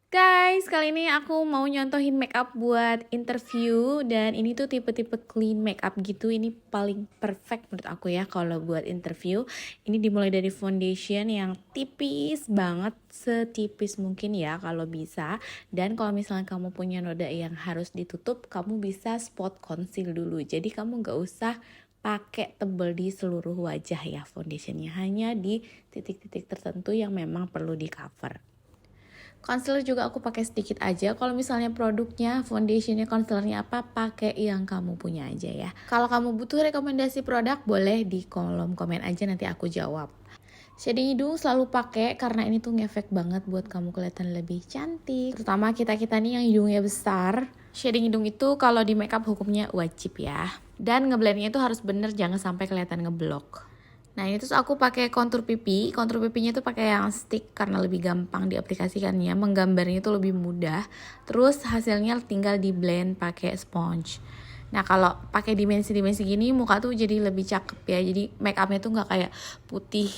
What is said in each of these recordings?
Guys, kali ini aku mau nyontohin makeup buat interview dan ini tuh tipe-tipe clean makeup gitu. Ini paling perfect menurut aku ya kalau buat interview. Ini dimulai dari foundation yang tipis banget, setipis mungkin ya kalau bisa. Dan kalau misalnya kamu punya noda yang harus ditutup, kamu bisa spot conceal dulu. Jadi kamu gak usah pakai tebel di seluruh wajah ya foundationnya, hanya di titik-titik tertentu yang memang perlu di cover. Concealer juga aku pakai sedikit aja. Kalau misalnya produknya, foundationnya, concealernya apa, pakai yang kamu punya aja ya. Kalau kamu butuh rekomendasi produk, boleh di kolom komen aja, nanti aku jawab. Shading hidung selalu pakai karena ini tuh ngefek banget buat kamu kelihatan lebih cantik. Terutama kita-kita nih yang hidungnya besar. Shading hidung itu kalau di makeup hukumnya wajib ya. Dan ngeblendnya itu harus bener, jangan sampai kelihatan ngeblok. Nah ini terus aku pakai kontur pipi. Kontur pipinya tuh pakai yang stick karena lebih gampang diaplikasikannya, menggambarnya itu lebih mudah. Terus hasilnya tinggal di blend pakai sponge. Nah kalau pakai dimensi-dimensi gini muka tuh jadi lebih cakep ya. Jadi make upnya tuh nggak kayak putih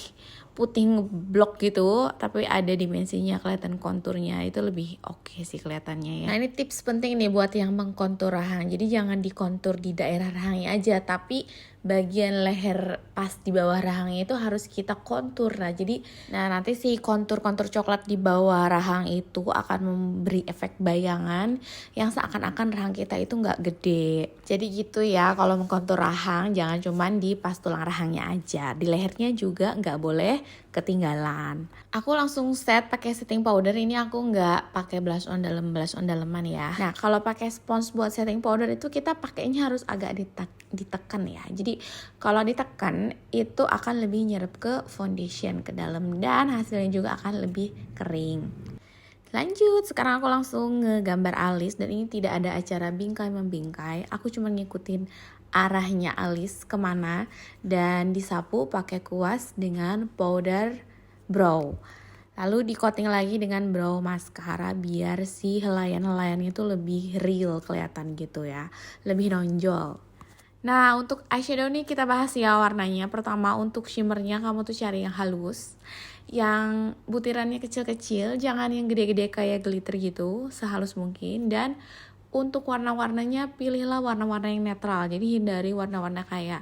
ngeblok gitu, tapi ada dimensinya, kelihatan konturnya, itu lebih oke sih kelihatannya ya. Nah ini tips penting nih buat yang mengkontur rahang. Jadi jangan dikontur di daerah rahangnya aja, tapi bagian leher pas di bawah rahangnya itu harus kita kontur. Nah jadi nanti si kontur-kontur coklat di bawah rahang itu akan memberi efek bayangan yang seakan-akan rahang kita itu nggak gede. Jadi gitu ya, kalau mengkontur rahang jangan cuman di pas tulang rahangnya aja, di lehernya juga nggak boleh ketinggalan. Aku langsung set pakai setting powder. Ini aku nggak pakai blush on daleman ya. Nah kalau pakai spons buat setting powder itu kita pakainya harus agak ditekan ya. Jadi kalau ditekan itu akan lebih nyerap ke foundation, ke dalam, dan hasilnya juga akan lebih kering. Lanjut, sekarang aku langsung ngegambar alis, dan ini tidak ada acara bingkai membingkai. Aku cuma ngikutin arahnya alis kemana dan disapu pakai kuas dengan powder brow. Lalu di coating lagi dengan brow mascara biar si helaian-helaiannya itu lebih real kelihatan gitu ya, lebih nonjol. Nah untuk eyeshadow nih kita bahas ya warnanya. Pertama untuk shimmernya kamu tuh cari yang halus, yang butirannya kecil-kecil, jangan yang gede-gede kayak glitter gitu, sehalus mungkin. Dan untuk warna-warnanya pilihlah warna-warna yang netral, jadi hindari warna-warna kayak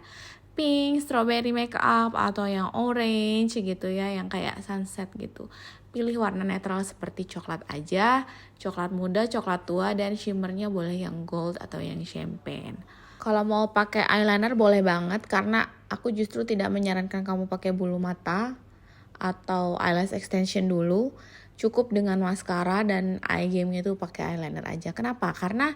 pink, strawberry makeup, atau yang orange gitu ya, yang kayak sunset gitu. Pilih warna netral seperti coklat aja, coklat muda, coklat tua, dan shimmernya boleh yang gold atau yang champagne. Kalau mau pakai eyeliner boleh banget, karena aku justru tidak menyarankan kamu pakai bulu mata atau eyelash extension dulu. Cukup dengan maskara dan eye game-nya tuh pakai eyeliner aja. Kenapa? Karena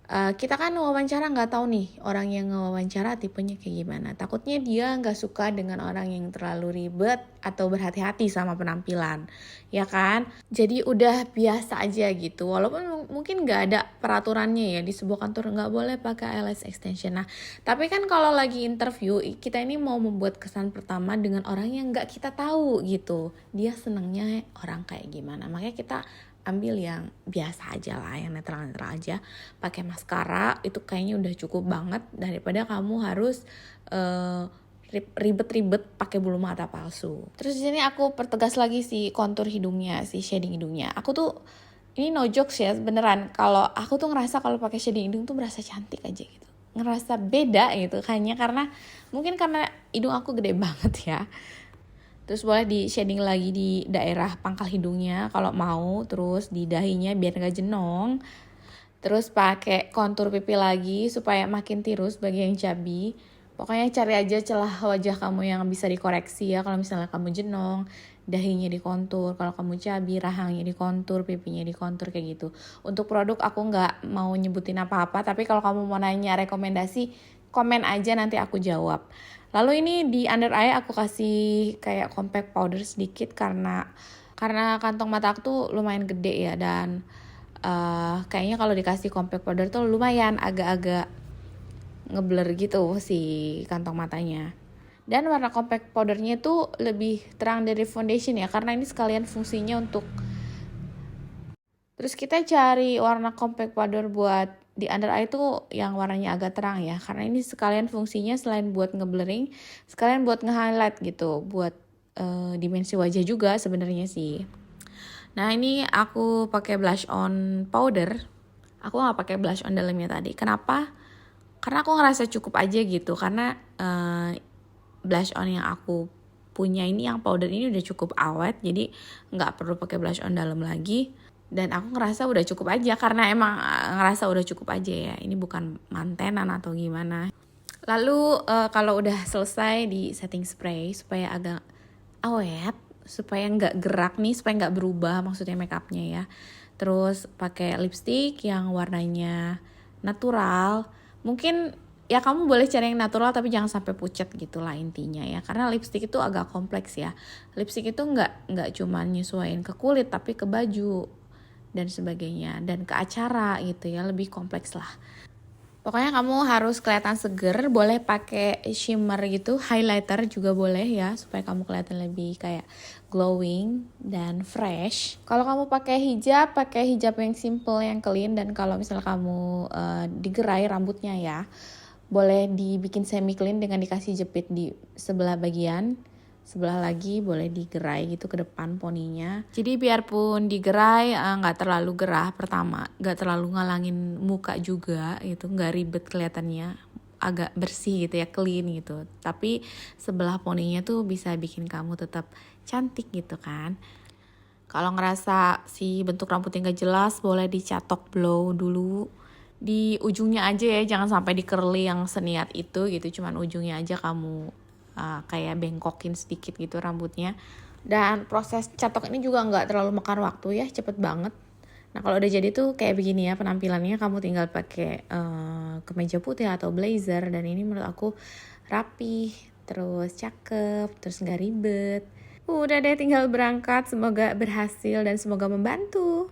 kita kan wawancara nggak tahu nih orang yang ngewawancara tipenya kayak gimana. Takutnya dia nggak suka dengan orang yang terlalu ribet atau berhati-hati sama penampilan, ya kan? Jadi udah biasa aja gitu. Walaupun mungkin nggak ada peraturannya ya, di sebuah kantor nggak boleh pakai eyelash extension. Nah, tapi kan kalau lagi interview kita ini mau membuat kesan pertama dengan orang yang nggak kita tahu gitu. Dia senangnya orang kayak gimana? Makanya kita ambil yang biasa aja lah, yang netral-netral aja. Pakai maskara itu kayaknya udah cukup banget, daripada kamu harus ribet-ribet pakai bulu mata palsu. Terus di sini aku pertegas lagi si kontur hidungnya, si shading hidungnya. Aku tuh ini no jokes ya, beneran. Kalau aku tuh ngerasa kalau pakai shading hidung tuh berasa cantik aja gitu. Ngerasa beda gitu kayaknya, karena mungkin karena hidung aku gede banget ya. Terus boleh di shading lagi di daerah pangkal hidungnya kalau mau, terus di dahinya biar gak jenong. Terus pakai kontur pipi lagi supaya makin tirus bagi yang cabi. Pokoknya cari aja celah wajah kamu yang bisa dikoreksi ya. Kalau misalnya kamu jenong, dahinya dikontur. Kalau kamu cabi, rahangnya dikontur, pipinya dikontur, kayak gitu. Untuk produk aku nggak mau nyebutin apa-apa, tapi kalau kamu mau nanya rekomendasi, komen aja nanti aku jawab. Lalu ini di under eye aku kasih kayak compact powder sedikit karena kantong mata aku tuh lumayan gede ya, dan kayaknya kalau dikasih compact powder tuh lumayan agak-agak ngeblur gitu si kantong matanya. Dan warna compact powdernya tuh lebih terang dari foundation ya, karena ini sekalian fungsinya untuk. Terus kita cari warna compact powder buat di under eye tuh yang warnanya agak terang ya, karena ini sekalian fungsinya selain buat ngeblurring, sekalian buat nge-highlight gitu, buat dimensi wajah juga sebenarnya sih. Nah ini aku pakai blush on powder. Aku nggak pakai blush on dalamnya tadi. Kenapa? Karena aku ngerasa cukup aja gitu. Karena blush on yang aku punya ini, yang powder ini udah cukup awet. Jadi nggak perlu pakai blush on dalam lagi. Dan aku ngerasa udah cukup aja. Karena emang ngerasa udah cukup aja ya. Ini bukan mantenan atau gimana. Lalu kalau udah selesai di setting spray supaya agak awet, supaya nggak gerak nih, supaya nggak berubah maksudnya makeupnya ya. Terus pakai lipstick yang warnanya natural. Mungkin ya kamu boleh cari yang natural tapi jangan sampai pucat gitu lah intinya ya. Karena lipstick itu agak kompleks ya. Lipstick itu nggak cuma nyesuaiin ke kulit tapi ke baju dan sebagainya, dan ke acara gitu ya, lebih kompleks lah. Pokoknya kamu harus kelihatan seger, boleh pakai shimmer gitu, highlighter juga boleh ya, supaya kamu kelihatan lebih kayak glowing dan fresh. Kalau kamu pakai hijab yang simple, yang clean, dan kalau misalnya kamu digerai rambutnya ya, boleh dibikin semi clean dengan dikasih jepit di sebelah bagian. Sebelah lagi boleh digerai gitu ke depan poninya. Jadi biarpun digerai nggak terlalu gerah pertama, nggak terlalu ngalangin muka juga gitu, nggak ribet kelihatannya, agak bersih gitu ya, clean gitu. Tapi sebelah poninya tuh bisa bikin kamu tetap cantik gitu kan. Kalau ngerasa si bentuk rambutnya nggak jelas, boleh dicatok blow dulu di ujungnya aja ya, jangan sampai di curly yang seniat itu gitu, cuman ujungnya aja kamu kayak bengkokin sedikit gitu rambutnya. Dan proses catok ini juga nggak terlalu makan waktu ya, cepet banget. Nah kalau udah jadi tuh kayak begini ya penampilannya, kamu tinggal pakai kemeja putih atau blazer, dan ini menurut aku rapi, terus cakep, terus nggak ribet. Udah deh tinggal berangkat, semoga berhasil dan semoga membantu.